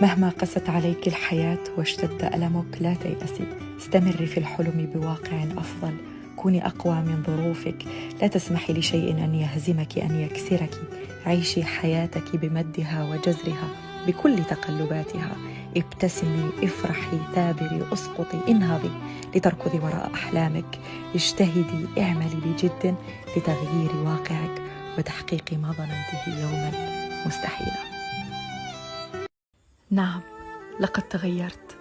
مهما قست عليك الحياة واشتد ألمك لا تيأسي، استمري في الحلم بواقع أفضل، كوني أقوى من ظروفك، لا تسمحي لشيء أن يهزمك أن يكسرك، عيشي حياتك بمدها وجزرها بكل تقلباتها، ابتسمي، افرحي، ثابري، اسقطي، انهضي لتركضي وراء أحلامك، اجتهدي، اعملي بجد لتغيير واقعك وتحقيق ما ظننته يوما مستحيلا. نعم، لقد تغيرت،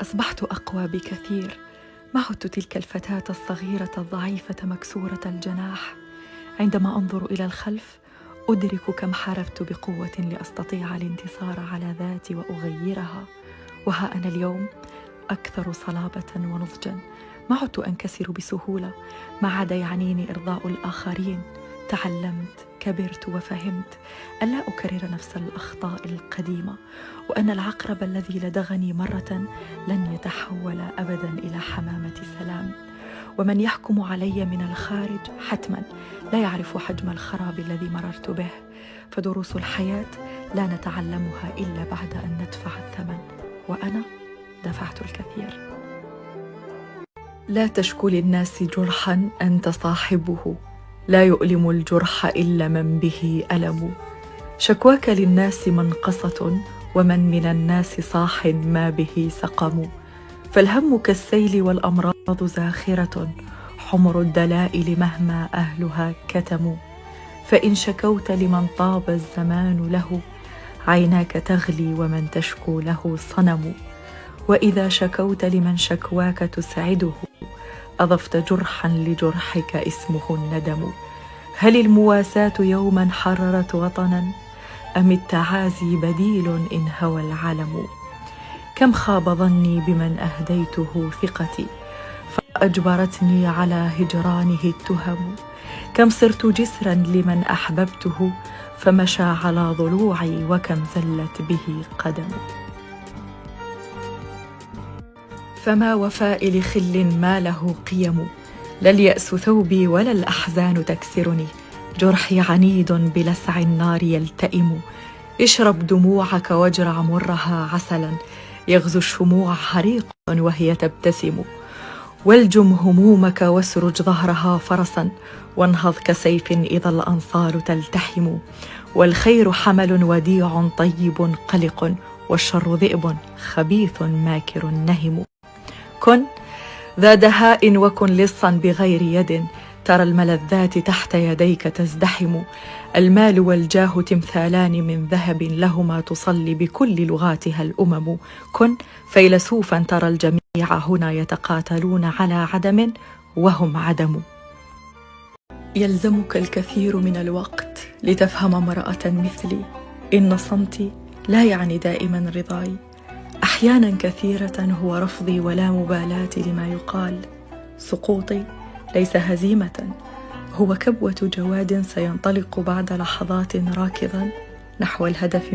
أصبحت أقوى بكثير، ما عدت تلك الفتاة الصغيرة الضعيفة مكسورة الجناح. عندما أنظر إلى الخلف أدرك كم حاربت بقوة لأستطيع الانتصار على ذاتي وأغيرها، وها أنا اليوم أكثر صلابة ونضجا، ما عدت أنكسر بسهولة، ما عاد يعنيني إرضاء الآخرين. تعلمت، كبرت وفهمت ألا أكرر نفس الأخطاء القديمة، وأن العقرب الذي لدغني مرة لن يتحول أبدا إلى حمامة سلام، ومن يحكم علي من الخارج حتما لا يعرف حجم الخراب الذي مررت به، فدروس الحياة لا نتعلمها إلا بعد أن ندفع الثمن، وأنا دفعت الكثير. لا تشكو للناس جرحا أنت صاحبه، لا يؤلم الجرح إلا من به ألم، شكواك للناس منقصة ومن من الناس صاح ما به سقم، فالهم كالسيل والأمراض زاخرة، حمر الدلائل مهما أهلها كتموا، فإن شكوت لمن طاب الزمان له عيناك تغلي ومن تشكو له صنم، وإذا شكوت لمن شكواك تسعده أضفت جرحا لجرحك اسمه الندم، هل المواساة يوما حررت وطنا أم التعازي بديل إن هوى العلم، كم خاب ظني بمن أهديته ثقتي فأجبرتني على هجرانه التهم، كم صرت جسرا لمن أحببته فمشى على ضلوعي وكم زلت به قدم، فما وفاء لخل ما له قيم، لا اليأس ثوبي ولا الأحزان تكسرني، جرحي عنيد بلسع النار يلتئم، اشرب دموعك واجرع مرها عسلا، يغزو الشموع حريق وهي تبتسم، والجم همومك واسرج ظهرها فرسا، وانهض كسيف إذا الأنصار تلتحم، والخير حمل وديع طيب قلق، والشر ذئب خبيث ماكر نهم، كن ذا دهاء وكن لصا بغير يد، ترى الملذات تحت يديك تزدحم، المال والجاه تمثالان من ذهب لهما تصلي بكل لغاتها الأمم، كن فيلسوفا ترى الجميع هنا يتقاتلون على عدم وهم عدم، يلزمك الكثير من الوقت لتفهم امرأة مثلي، إن صمتي لا يعني دائما رضاي، أحيانا كثيرة هو رفضي ولا مبالاة لما يقال، سقوطي ليس هزيمة، هو كبوة جواد سينطلق بعد لحظات راكضا نحو الهدف.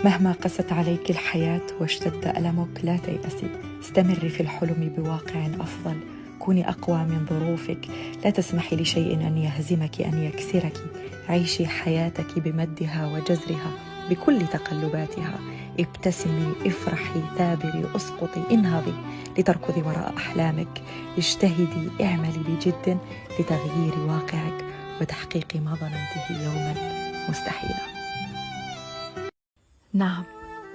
مهما قست عليك الحياة واشتد ألمك لا تيأسي، استمري في الحلم بواقع أفضل، كوني أقوى من ظروفك، لا تسمحي لشيء أن يهزمك أن يكسرك، عيشي حياتك بمدها وجزرها بكل تقلباتها، ابتسمي، افرحي، ثابري، اسقطي، انهضي لتركضي وراء أحلامك، اجتهدي، اعملي بجد لتغيير واقعك وتحقيق ما ظننته يوما مستحيلا. نعم،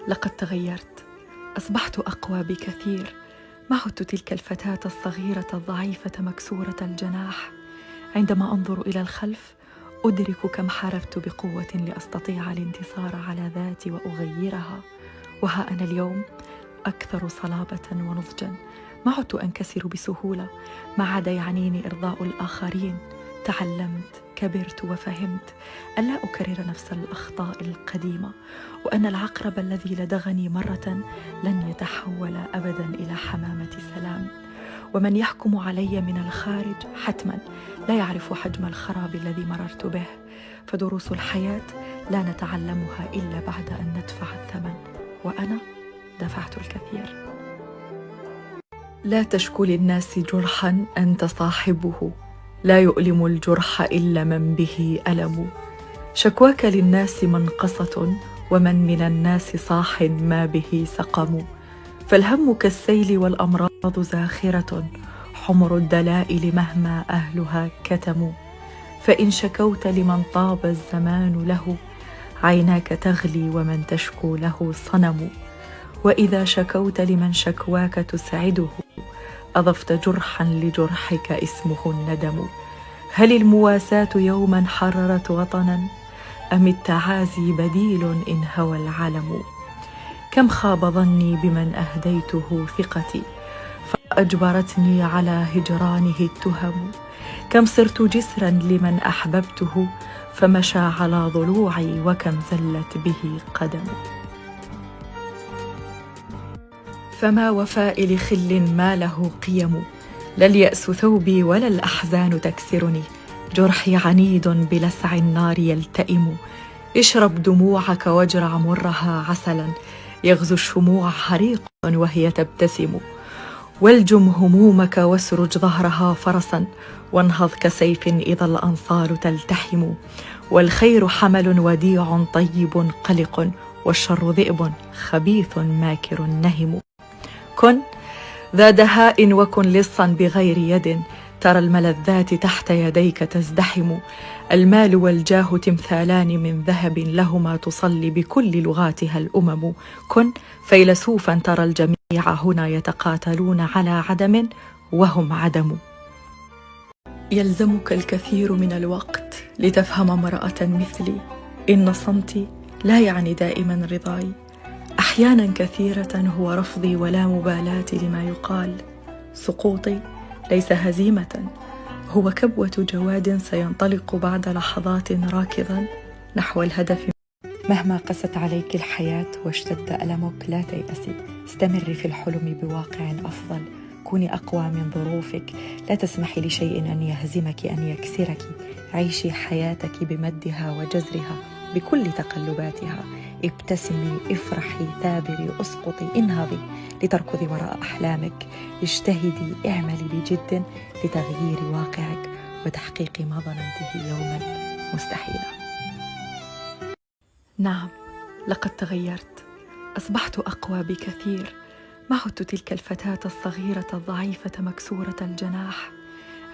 لقد تغيرت، أصبحت أقوى بكثير، ما عدت تلك الفتاة الصغيرة الضعيفة مكسورة الجناح. عندما أنظر إلى الخلف أدرك كم حاربت بقوة لأستطيع الانتصار على ذاتي وأغيرها، وها أنا اليوم أكثر صلابة ونضجا، ما عدت أنكسر بسهولة، ما عاد يعنيني إرضاء الآخرين. تعلمت، كبرت وفهمت ألا أكرر نفس الأخطاء القديمة، وأن العقرب الذي لدغني مرة لن يتحول أبدا إلى حمامة سلام، ومن يحكم علي من الخارج حتما لا يعرف حجم الخراب الذي مررت به، فدروس الحياة لا نتعلمها إلا بعد أن ندفع الثمن، وأنا دفعت الكثير. لا تشكو للناس جرحا أنت صاحبه، لا يؤلم الجرح إلا من به ألم، شكواك للناس منقصة ومن من الناس صاح ما به سقم. فالهم كالسيل والأمراض زاخرة، حمر الدلائل مهما أهلها كتموا. فإن شكوت لمن طاب الزمان له، عيناك تغلي ومن تشكو له صنم. وإذا شكوت لمن شكواك تسعده، أضفت جرحا لجرحك اسمه الندم. هل المواساة يوما حررت وطنا، أم التعازي بديل إن هوى العلم؟ كم خاب ظني بمن أهديته ثقتي، فأجبرتني على هجرانه التهم. كم صرت جسرا لمن أحببته، فمشى على ضلوعي وكم زلت به قدم. فما وفاء لخل ما له قيم، لا اليأس ثوبي ولا الأحزان تكسرني. جرحي عنيد بلسع النار يلتئم. اشرب دموعك واجرع مرها عسلا، يغزو الشموع حريق وهي تبتسم. والجم همومك واسرج ظهرها فرسا، وانهض كسيف إذا الأنصار تلتحم. والخير حمل وديع طيب قلق، والشر ذئب خبيث ماكر نهم. كن ذا دهاء وكن لصا بغير يد، ترى الملذات تحت يديك تزدحم. المال والجاه تمثالان من ذهب، لهما تصلي بكل لغاتها الأمم. كن فيلسوفا ترى الجميع هنا يتقاتلون على عدم وهم عدم. يلزمك الكثير من الوقت لتفهم امرأة مثلي، إن صمتي لا يعني دائما رضاي. أحيانا كثيرة هو رفضي ولا مبالاة لما يقال. سقوطي ليس هزيمة، هو كبوة جواد سينطلق بعد لحظات راكضا نحو الهدف. مهما قست عليك الحياة واشتد ألمك لا تيأسي، استمري في الحلم بواقع أفضل. كوني أقوى من ظروفك، لا تسمحي لشيء أن يهزمك أن يكسرك. عيشي حياتك بمدها وجزرها بكل تقلباتها. ابتسمي، افرحي، ثابري، اسقطي، انهضي لتركضي وراء أحلامك. اجتهدي، اعملي بجد لتغيير واقعك وتحقيق ما ظننته يوما مستحيلا. نعم، لقد تغيرت، أصبحت أقوى بكثير. ما عدت تلك الفتاة الصغيرة الضعيفة مكسورة الجناح.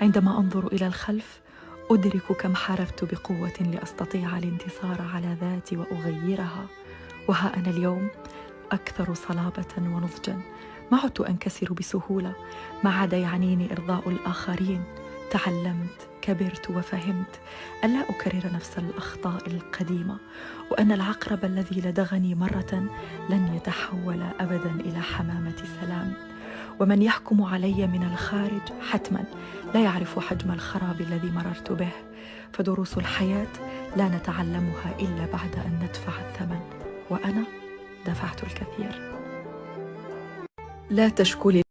عندما أنظر إلى الخلف أدرك كم حاربت بقوة لأستطيع الانتصار على ذاتي وأغيرها. وها أنا اليوم أكثر صلابة ونضجا. ما عدت أنكسر بسهولة، ما عاد يعنيني إرضاء الآخرين. تعلمت، كبرت وفهمت أن لا أكرر نفس الأخطاء القديمة، وأن العقرب الذي لدغني مرة لن يتحول أبدا إلى حمامة سلام. ومن يحكم علي من الخارج حتما لا يعرف حجم الخراب الذي مررت به. فدروس الحياة لا نتعلمها إلا بعد أن ندفع الثمن، وأنا دفعت الكثير. لا تشكو